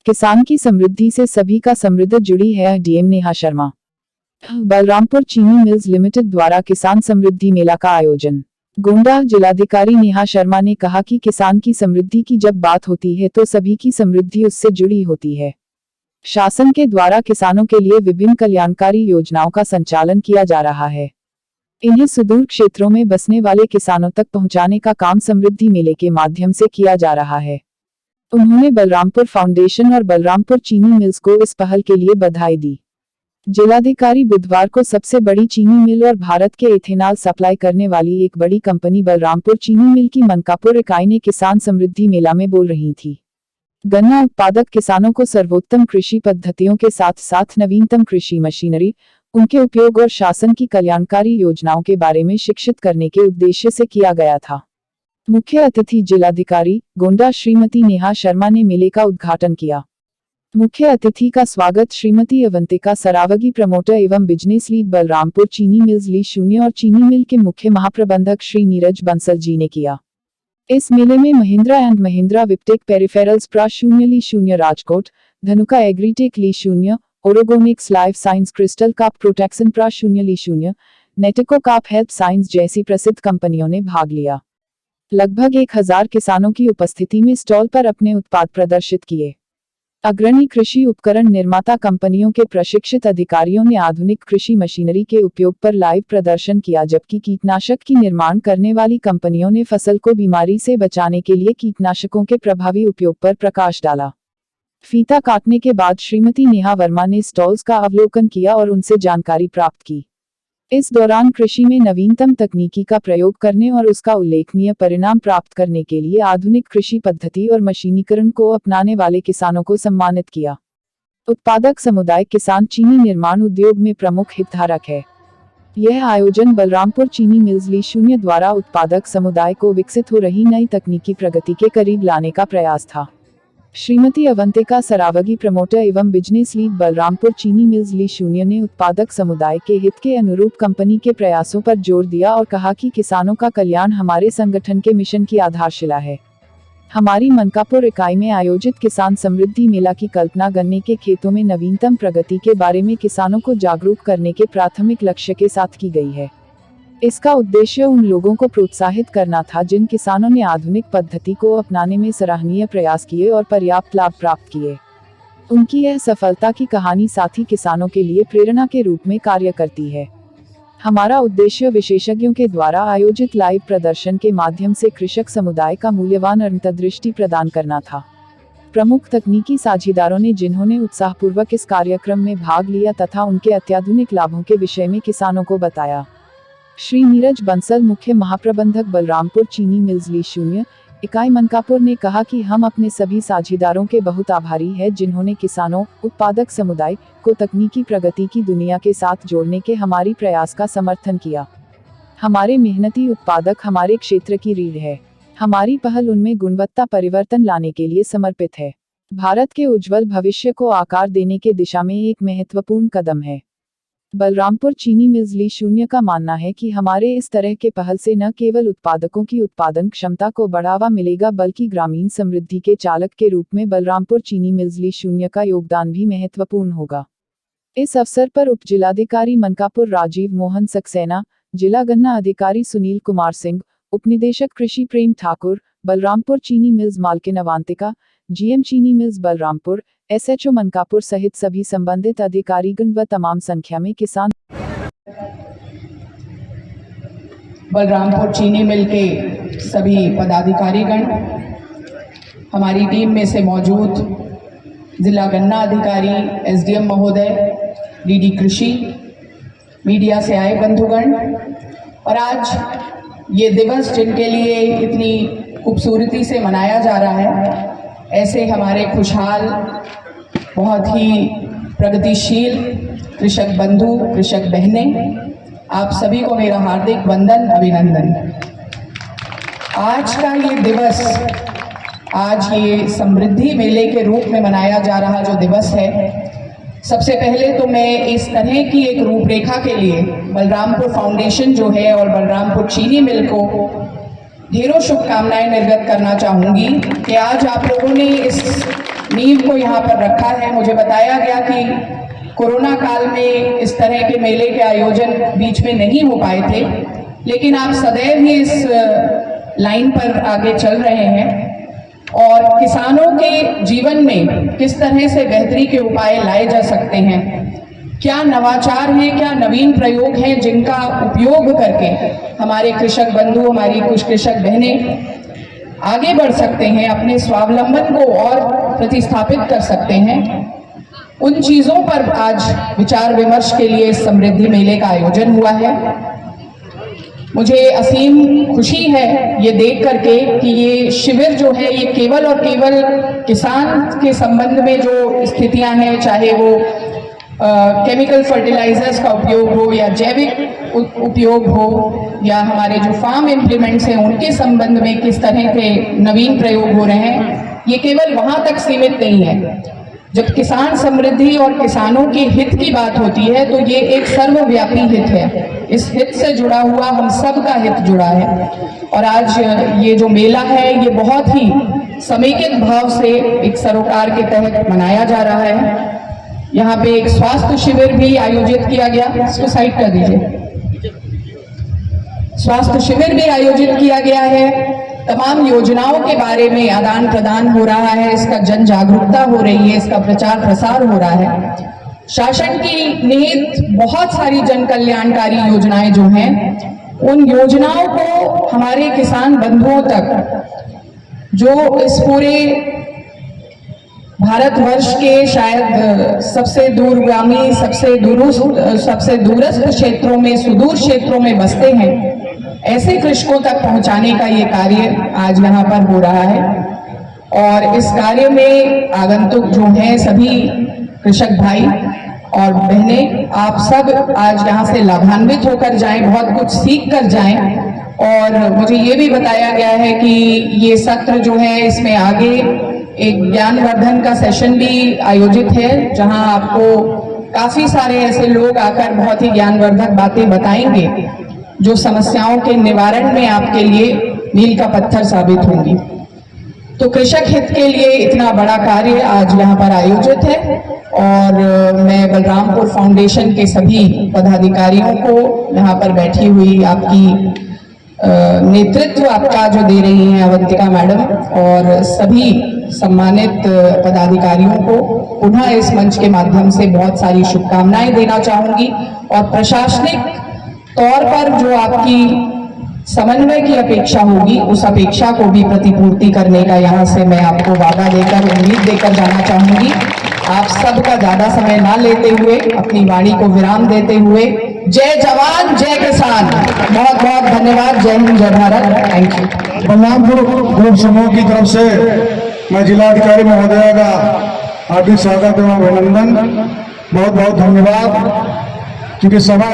किसान की समृद्धि से सभी का समृद्धि जुड़ी है, डीएम नेहा शर्मा। बलरामपुर चीनी मिल्स लिमिटेड द्वारा किसान समृद्धि मेला का आयोजन। गोंडा जिलाधिकारी नेहा शर्मा ने कहा कि किसान की समृद्धि की जब बात होती है तो सभी की समृद्धि उससे जुड़ी होती है। शासन के द्वारा किसानों के लिए विभिन्न कल्याणकारी योजनाओं का संचालन किया जा रहा है। इन्हें सुदूर क्षेत्रों में बसने वाले किसानों तक पहुंचाने का काम समृद्धि मेले के माध्यम से किया जा रहा है। उन्होंने बलरामपुर फाउंडेशन और बलरामपुर चीनी मिल्स को इस पहल के लिए बधाई दी। जिलाधिकारी बुधवार को सबसे बड़ी चीनी मिल और भारत के इथेनॉल सप्लाई करने वाली एक बड़ी कंपनी बलरामपुर चीनी मिल की मनकापुर इकाई ने किसान समृद्धि मेला में बोल रही थी। गन्ना उत्पादक किसानों को सर्वोत्तम कृषि पद्धतियों के साथ साथ नवीनतम कृषि मशीनरी, उनके उपयोग और शासन की कल्याणकारी योजनाओं के बारे में शिक्षित करने के उद्देश्य से किया गया था। मुख्य अतिथि जिलाधिकारी गोंडा श्रीमती नेहा शर्मा ने मेले का उद्घाटन किया। मुख्य अतिथि का स्वागत श्रीमती अवंतिका सरावगी, प्रमोटर एवं बिजनेस लीड बलरामपुर चीनी मिल्स ली और चीनी मिल के मुख्य महाप्रबंधक श्री नीरज बंसल जी ने किया। इस मेले में महिंद्रा एंड महिंद्रा विप्टेक पेरिफेरल्स प्रा ली राजकोट, धनुका एग्रीटेक ली, ओरोगोनिक्स लाइफ साइंस क्रिस्टल काप प्रोटेक्शन प्रा ली, नेटिको काप हेल्थ साइंस जैसी प्रसिद्ध कंपनियों ने भाग लिया। लगभग 1000 किसानों की उपस्थिति में स्टॉल पर अपने उत्पाद प्रदर्शित किए। अग्रणी कृषि उपकरण निर्माता कंपनियों के प्रशिक्षित अधिकारियों ने आधुनिक कृषि मशीनरी के उपयोग पर लाइव प्रदर्शन किया, जबकि कीटनाशक की निर्माण करने वाली कंपनियों ने फसल को बीमारी से बचाने के लिए कीटनाशकों के प्रभावी उपयोग पर प्रकाश डाला। फीता काटने के बाद श्रीमती नेहा वर्मा ने स्टॉल्स का अवलोकन किया और उनसे जानकारी प्राप्त की। इस दौरान कृषि में नवीनतम तकनीकी का प्रयोग करने और उसका उल्लेखनीय परिणाम प्राप्त करने के लिए आधुनिक कृषि पद्धति और मशीनीकरण को अपनाने वाले किसानों को सम्मानित किया। उत्पादक समुदाय किसान चीनी निर्माण उद्योग में प्रमुख हितधारक है। यह आयोजन बलरामपुर चीनी मिल्स ली द्वारा उत्पादक समुदाय को विकसित हो रही नई तकनीकी प्रगति के करीब लाने का प्रयास था। श्रीमती अवंतिका सरावगी, प्रमोटर एवं बिजनेस लीड बलरामपुर चीनी मिल्स ली ने उत्पादक समुदाय के हित के अनुरूप कंपनी के प्रयासों पर जोर दिया और कहा कि किसानों का कल्याण हमारे संगठन के मिशन की आधारशिला है। हमारी मनकापुर इकाई में आयोजित किसान समृद्धि मेला की कल्पना गन्ने के खेतों में नवीनतम प्रगति के बारे में किसानों को जागरूक करने के प्राथमिक लक्ष्य के साथ की गई है। इसका उद्देश्य उन लोगों को प्रोत्साहित करना था जिन किसानों ने आधुनिक पद्धति को अपनाने में सराहनीय प्रयास किए और पर्याप्त लाभ प्राप्त किए। उनकी यह सफलता की कहानी साथी किसानों के लिए प्रेरणा के रूप में कार्य करती है। हमारा उद्देश्य विशेषज्ञों के द्वारा आयोजित लाइव प्रदर्शन के माध्यम से कृषक समुदाय का मूल्यवान अंतर्दृष्टि प्रदान करना था। प्रमुख तकनीकी साझीदारों ने जिन्होंने उत्साहपूर्वक इस कार्यक्रम में भाग लिया तथा उनके अत्याधुनिक लाभों के विषय में किसानों को बताया। श्री नीरज बंसल, मुख्य महाप्रबंधक बलरामपुर चीनी मिल्स ली इकाई मनकापुर ने कहा कि हम अपने सभी साझीदारों के बहुत आभारी हैं जिन्होंने किसानों, उत्पादक समुदाय को तकनीकी प्रगति की दुनिया के साथ जोड़ने के हमारी प्रयास का समर्थन किया। हमारे मेहनती उत्पादक हमारे क्षेत्र की रीढ़ है। हमारी पहल उनमें गुणवत्ता परिवर्तन लाने के लिए समर्पित है। भारत के उज्जवल भविष्य को आकार देने के दिशा में एक महत्वपूर्ण कदम है। बलरामपुर चीनी मिल्स ली का मानना है कि हमारे इस तरह के पहल से न केवल उत्पादकों की उत्पादन क्षमता को बढ़ावा मिलेगा बल्कि ग्रामीण समृद्धि के चालक के रूप में बलरामपुर चीनी मिल्स ली का योगदान भी महत्वपूर्ण होगा। इस अवसर पर उप जिलाधिकारी मनकापुर राजीव मोहन सक्सेना, जिला गन्ना अधिकारी सुनील कुमार सिंह, उपनिदेशक कृषि प्रेम ठाकुर, बलरामपुर चीनी मिल्स मालकिन अवंतिका, जीएम चीनी मिल्स बलरामपुर, एसएचओ मनकापुर सहित सभी संबंधित अधिकारीगण व तमाम संख्या में किसान। बलरामपुर चीनी मिल के सभी पदाधिकारीगण, हमारी टीम में से मौजूद जिला गन्ना अधिकारी, एसडीएम महोदय, डीडी कृषि, मीडिया से आए बंधुगण, और आज ये दिवस जिनके लिए इतनी खूबसूरती से मनाया जा रहा है, ऐसे हमारे खुशहाल, बहुत ही प्रगतिशील कृषक बंधु, कृषक बहनें, आप सभी को मेरा हार्दिक वंदन, अभिनंदन। आज का ये दिवस, आज ये समृद्धि मेले के रूप में मनाया जा रहा जो दिवस है, सबसे पहले तो मैं इस तरह की एक रूपरेखा के लिए बलरामपुर फाउंडेशन जो है और बलरामपुर चीनी मिल को ढेरों शुभकामनाएं निर्गत करना चाहूँगी कि आज आप लोगों ने इस नींव को यहाँ पर रखा है। मुझे बताया गया कि कोरोना काल में इस तरह के मेले के आयोजन बीच में नहीं हो पाए थे, लेकिन आप सदैव ही इस लाइन पर आगे चल रहे हैं और किसानों के जीवन में किस तरह से बेहतरी के उपाय लाए जा सकते हैं, क्या नवाचार हैं, क्या नवीन प्रयोग हैं जिनका उपयोग करके हमारे कृषक बंधु, हमारी कुछ कृषक बहनें आगे बढ़ सकते हैं, अपने स्वावलंबन को और प्रतिस्थापित कर सकते हैं। उन चीज़ों पर आज विचार विमर्श के लिए समृद्धि मेले का आयोजन हुआ है। मुझे असीम खुशी है ये देख करके कि ये शिविर जो है ये केवल और केवल किसान के संबंध में जो स्थितियां हैं, चाहे वो केमिकल फर्टिलाइजर्स का उपयोग हो या जैविक उपयोग हो या हमारे जो फार्म इम्प्लीमेंट्स हैं उनके संबंध में किस तरह के नवीन प्रयोग हो रहे हैं, ये केवल वहाँ तक सीमित नहीं है। जब किसान समृद्धि और किसानों के हित की बात होती है तो ये एक सर्वव्यापी हित है। इस हित से जुड़ा हुआ हम सब का हित जुड़ा है और आज ये जो मेला है ये बहुत ही समेकित भाव से एक सरोकार के तहत मनाया जा रहा है। यहाँ पे एक स्वास्थ्य शिविर भी आयोजित किया गया, इसको साइड कर दीजिए। स्वास्थ्य शिविर भी आयोजित किया गया है, तमाम योजनाओं के बारे में आदान प्रदान हो रहा है, इसका जन जागरूकता हो रही है, इसका प्रचार प्रसार हो रहा है। शासन की निहित बहुत सारी जन कल्याणकारी योजनाएं जो हैं, उन योजनाओं को हमारे किसान बंधुओं तक, जो इस पूरे भारतवर्ष के शायद सबसे दूरगामी, सबसे दूरस्थ क्षेत्रों में, सुदूर क्षेत्रों में बसते हैं, ऐसे कृषकों तक पहुंचाने का ये कार्य आज यहाँ पर हो रहा है। और इस कार्य में आगंतुक जो हैं सभी कृषक भाई और बहनें, आप सब आज यहाँ से लाभान्वित होकर जाएं, बहुत कुछ सीख कर जाएं। और मुझे ये भी बताया गया है कि ये सत्र जो है इसमें आगे एक ज्ञानवर्धन का सेशन भी आयोजित है, जहां आपको काफी सारे ऐसे लोग आकर बहुत ही ज्ञानवर्धक बातें बताएंगे जो समस्याओं के निवारण में आपके लिए मील का पत्थर साबित होंगी। तो कृषक हित के लिए इतना बड़ा कार्य आज यहाँ पर आयोजित है और मैं बलरामपुर फाउंडेशन के सभी पदाधिकारियों को, यहाँ पर बैठी हुई आपकी नेतृत्व आपका जो दे रही हैं अवंतिका मैडम, और सभी सम्मानित पदाधिकारियों को पुनः इस मंच के माध्यम से बहुत सारी शुभकामनाएं देना चाहूंगी। और प्रशासनिक तौर पर जो आपकी समन्वय की अपेक्षा होगी, उस अपेक्षा को भी प्रतिपूर्ति करने का यहाँ से मैं आपको वादा देकर, उम्मीद देकर जाना चाहूंगी। आप सबका ज्यादा समय ना लेते हुए अपनी वाणी को विराम देते हुए, जय जवान जय किसान, बहुत बहुत धन्यवाद। जय हिंद जय Bharat. Thank you. Balrampur group समूह की तरफ से मैं जिलाधिकारी महोदय का हार्दिक स्वागत एवं अभिनंदन, बहुत बहुत धन्यवाद। क्योंकि समय